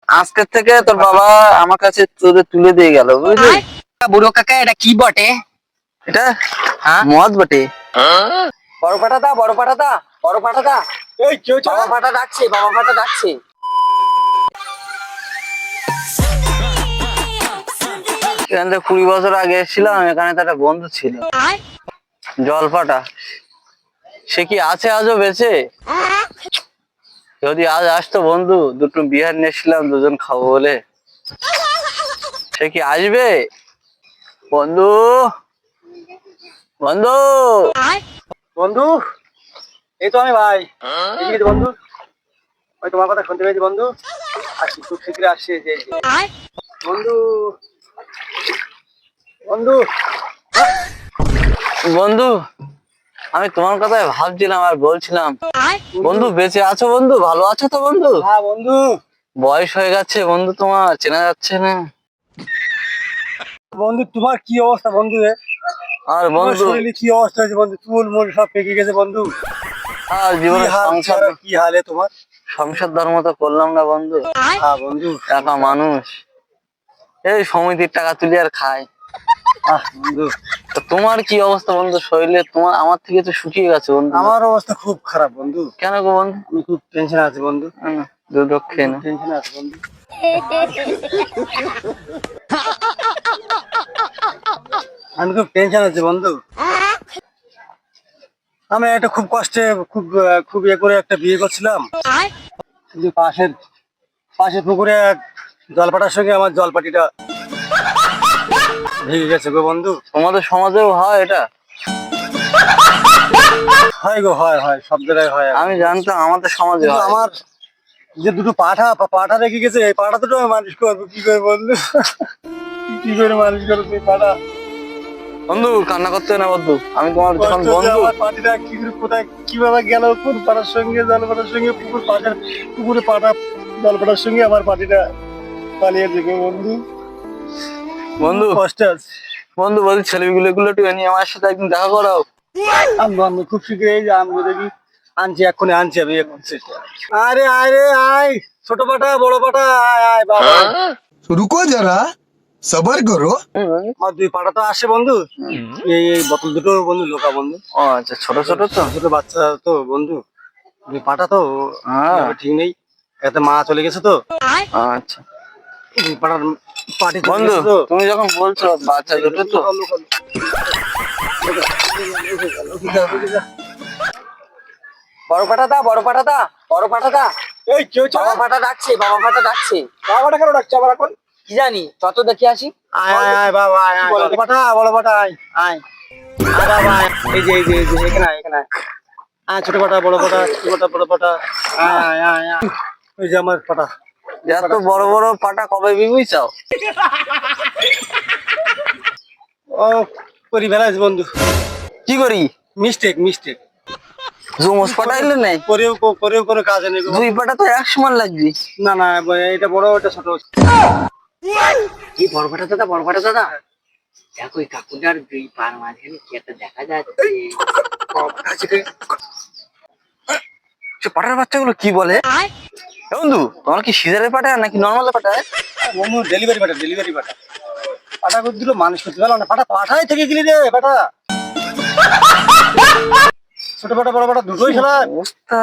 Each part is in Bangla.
আজকের থেকে তোর বাবা আমার কাছে তোদের তুলে দিয়ে গেল, বুঝলি? বুড়ো কাকা এটা কি বটে? এটা হ্যাঁ মদ বটে। বড় পাটা দা, বড় পাটা দা, বড় পাটা দা। এই কেউ বাবা পাটা ডাকছে, বাবা পাটা ডাকছে। এখান থেকে 20 বছর আগে এসেছিলাম, এখানে তো একটা বন্ধু ছিল জলপাটা। সে কি আছে আজও বেঁচে? যদি আজ আসতো বন্ধু, দুটো বিহার নিয়েছিলাম দুজন খাবো বলে। সে কি আসবে? বন্ধু, বন্ধু, বন্ধু, এই তো আমি ভাই। এদিকে বন্ধু, ওই তোমার কথা শুনতে পেয়েছি বন্ধু। আসছি, খুব শীঘ্রই আসছি। এই যে বন্ধু, বন্ধু, বন্ধু, আমি তোমার কথাই ভাবছিলাম আর বলছিলাম। বন্ধু বেঁচে আছো? বন্ধু ভালো আছো তো? বন্ধু হ্যাঁ বন্ধু। বয়স হয়ে গেছে বন্ধু, তোমার চেনা যাচ্ছে না। বন্ধু তোমার কি অবস্থা বন্ধু? আর তোমার বন্ধু শরীরে কি অবস্থা হয়েছে বন্ধু? চুল মুল সব পেকে গেছে বন্ধু। আর জীবনে সংসার, কি হালে তোমার? সংসার ধর্ম তো করলাম না বন্ধু। হ্যাঁ বন্ধু। টাকা মানুষ, এই সমিতির টাকা তুলি আর খায়। বন্ধু তো তোমার কি অবস্থা বন্ধু? শরীরে তোমার আমার থেকে তো শুকিয়ে গেছে বন্ধু। আমার অবস্থা খুব খারাপ বন্ধু। কেন গো বন্ধু? আমি খুব টেনশনে আছি বন্ধু। দুটো খেয়ে না। টেনশনে আছি বন্ধু। আমি খুব টেনশন আছি বন্ধু। আমি একটা খুব কষ্টে খুব খুব ইয়ে করে একটা বিয়ে করছিলাম, কিন্তু পাশের পুকুরে এক জলপাটার সঙ্গে আমার জলপাটিটা ভেঙে গেছে গো বন্ধু। তোমাদের সমাজেও হয় এটা? হয় গো, হয় হয়, সব জায়গায় হয়। আমি জানতাম আমাদের সমাজে কিন্তু হয়। আমার যে দুটো পাঠা রেখে গেছে, এই পাঠা দুটো আমি মানুষ করবো কি করে বন্ধু? কি করে মানুষ করবো এই পাঠা? বন্ধু কান্না করতে না বন্ধু, আমি তোমার যখন বন্ধু। আমার পাটিটা কি করে কোথায় কিভাবে গেল? কোন পাড়ার সঙ্গে জলপাটার সঙ্গে পুকুরে পাটা জলপাটার সঙ্গে আমার পাটিটা পালিয়ে যাবে বন্ধু। বন্ধু কষ্টে আছে বন্ধু বলছি, ছেলেগুলো গুলো একটু নিয়ে আমার সাথে একদিন দেখা করাও। আমি খুব শীঘ্রই যে আমি দেখি আনছি, এক্ষুনি আনছি আমি এখন। আরে আরে আয়, ছোট পাটা বড় পাটা, আয় আয় বাবা। रुको जरा सबर करो। আমার দুই পাটা তো আসে বন্ধু। এই বোতল দুটো বন্ধু লোকা বন্ধু। ও আচ্ছা, ছোট ছোট তো। ছোট বাচ্চা তো বন্ধু, দুই পাটা তো ঠিক নেই। এতে মা চলে গেছে তো। আচ্ছা দুই পাটার পাটি বন্ধু, তুমি যখন বলছো বাচ্চা দুটো তো। বড় পাটা দা, বড় পাটা দা, বড় পাটা দা। এই কেউ বাবা পাটা ডাকছে, বাবা পাটা ডাকছে। বাবাটা কেন ডাকছে আবার এখন? কি জানি, তত দেখে আসি। আয় আয় আয় বাবা, আয় আয়, বড় পাটা, বড় পাটা, আয় আয় আয় বাবা, আয়। এই যে এখানে আয়, এখানে আয়। আয় ছোট পাটা, বড় পাটা, ছোট পাটা, বড় পাটা, আয় আয় আয় আয়। ওই যে আমার পাটা। এত বড় বড় পাটা কবে বিবি চাও? ও করি ফেলাইছি বন্ধু। কি করি? মিস্টেক। জুমস পাটাইলে নাই? করেও কোনো কাজে নেই গো। দুই পাটা তো এক সমান লাগবে। না না, এটা বড়, এটা ছোট। কি বড় পাটা দাদা, বড় পাটা দাদা, দেখো ওই কাকুটার দুই পার মাঝখানে কি একটা দেখা যাচ্ছে। সে পাটার বাচ্চাগুলো কি বলে? এ বন্ধু, তোমার কি সিজারের পাটা নাকি নর্মাল পাটায়? বন্ধু ডেলিভারি পাটা। পাটা করে দিল, মানুষ করতে পারলো না। পাঠাই থেকে গেলি রে পাটা। ছোট পাটা বড় পাটা দুটোই খেলা। অবস্থা।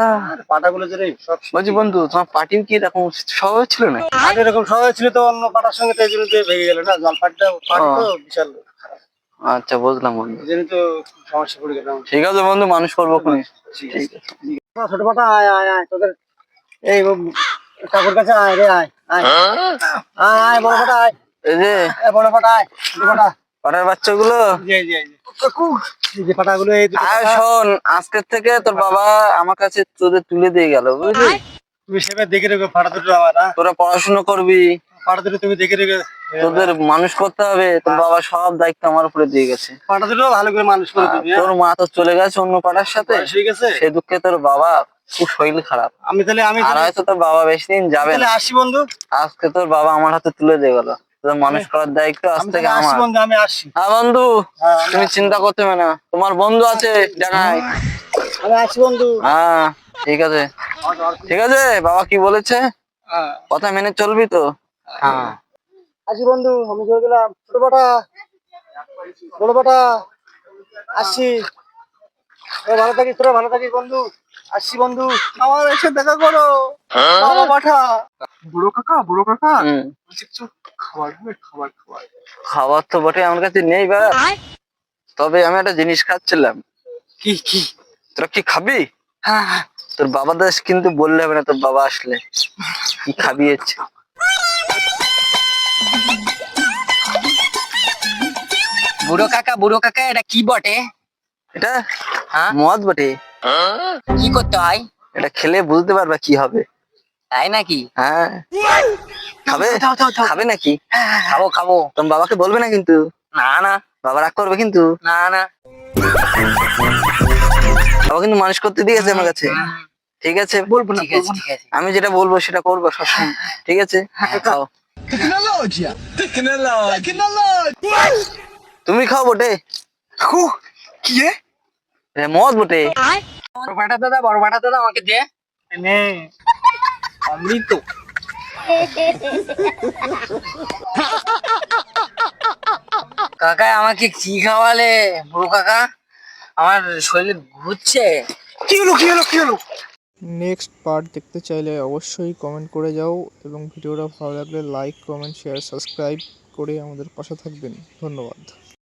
পাটাগুলো যে রে সব। বলছি বন্ধু, তোমার পাটিও কি এরকম স্বভাব ছিল না? আগে এরকম সবাই ছিল তো, অন্য পাটার সঙ্গে তো এই জন্য তো ভেঙে গেল না। জলপাটটা পাটি তো বিশাল। আচ্ছা বুঝলাম বন্ধু, এই জন্য তো সমস্যা পড়ে গেলাম। ঠিক আছে বন্ধু, মানুষ করবো খুনি। ঠিক আছে। ছোট পাটা আয় আয় আয়, তোদের এই কাকুর কাছে আয় রে, আয় আয় আয় আয়, বড় পাটা আয়। এই যে বড় পাটা আয়, ছোট পাটা। পাটার বাচ্চাগুলো। কাকু এই যে পাটাগুলো, এই দুটো আর পাটা। শোন, আজকের থেকে তোর বাবা আমার কাছে তোদের তুলে দিয়ে গেল, বুঝলি? তুমি সেভাবে দেখে রেখো পাটা দুটো আমার। তোরা পড়াশোনা করবি, পাটা দুটো তুমি দেখে রেখো। তোদের মানুষ করতে হবে। তোর বাবা সব দায়িত্ব আমার উপরে দিয়ে গেছে। পাটা দুটো ভালো করে মানুষ করে তুমি। তোর মা তো চলে গেছে অন্য পাড়ার সাথে, ঠিক আছে। সে দুঃখে তোর বাবা খুব শরীর খারাপ। আমি আর হয়তো তোর বাবা বেশি দিন যাবে না। আসি বন্ধু। আজকে তোর বাবা আমার হাতে তুলে দিয়ে গেল, তোর মানুষ করার দায়িত্ব আজ থেকে আমার। বন্ধু আমি আসি। হ্যাঁ বন্ধু, তুমি চিন্তা করতে হবে না, তোমার বন্ধু আছে জানাই। আমি আসি বন্ধু। হ্যাঁ ঠিক আছে, ঠিক আছে। বাবা কি বলেছে? কথা মেনে চলবি তো? হ্যাঁ আসি বন্ধু, আমি চলে গেলাম। ছোট পাটা, বড় পাটা, আসছি। তোরা ভালো থাকিস, তোরা ভালো থাকিস বন্ধু। আসছি বন্ধু, আমার এসে দেখা করো। বাবা পাঠা, বুড়ো কাকা, বুড়ো কাকা, হুম, কিছু খাবার হবে, খাবার খাবার। খাবার তো বটে আমার কাছে নেই বা, তবে আমি একটা জিনিস খাচ্ছিলাম। কি কি? তোরা কি খাবি? হ্যাঁ হ্যাঁ। তোর বাবা দাস কিন্তু বললে হবে না, তোর বাবা আসলে কি খাবি হচ্ছে। বুড়ো কাকা, এটা কি বটে? এটা হ্যাঁ, মদ বটে। কি করতে হয়? এটা খেলে বুঝতে পারবা কি হবে। তাই নাকি? হ্যাঁ, খাবে? দাও, দাও, দাও। খাবে নাকি? খাবো খাবো। তোমার বাবাকে বলবে না কিন্তু, না না বাবা রাগ করবে কিন্তু। না না। বাবা কিন্তু মানুষ করতে দিয়েছে আমার কাছে। ঠিক আছে, বলবো না, ঠিক আছে ঠিক আছে। আমি যেটা বলবো সেটা করবো সবসময়। ঠিক আছে, খাও। Tecnologia! Tecnologia! তুমি খাও বটে, কি রে? এ মদ বটে। বড় পাটা দাদা, বড় পাটা দাদা, আমাকে দে। নে, অমৃত। কাকা আমাকে কি খাওয়ালে? বুড়ো কাকা, আমার শরীরে ঘুরছে। কি হলো কি হলো কি হলো? নেক্সট পার্ট দেখতে চাইলে অবশ্যই কমেন্ট করে যাও এবং ভিডিওটা ভালো লাগলে লাইক কমেন্ট শেয়ার সাবস্ক্রাইব করে আমাদের পাশে থাকবেন। ধন্যবাদ।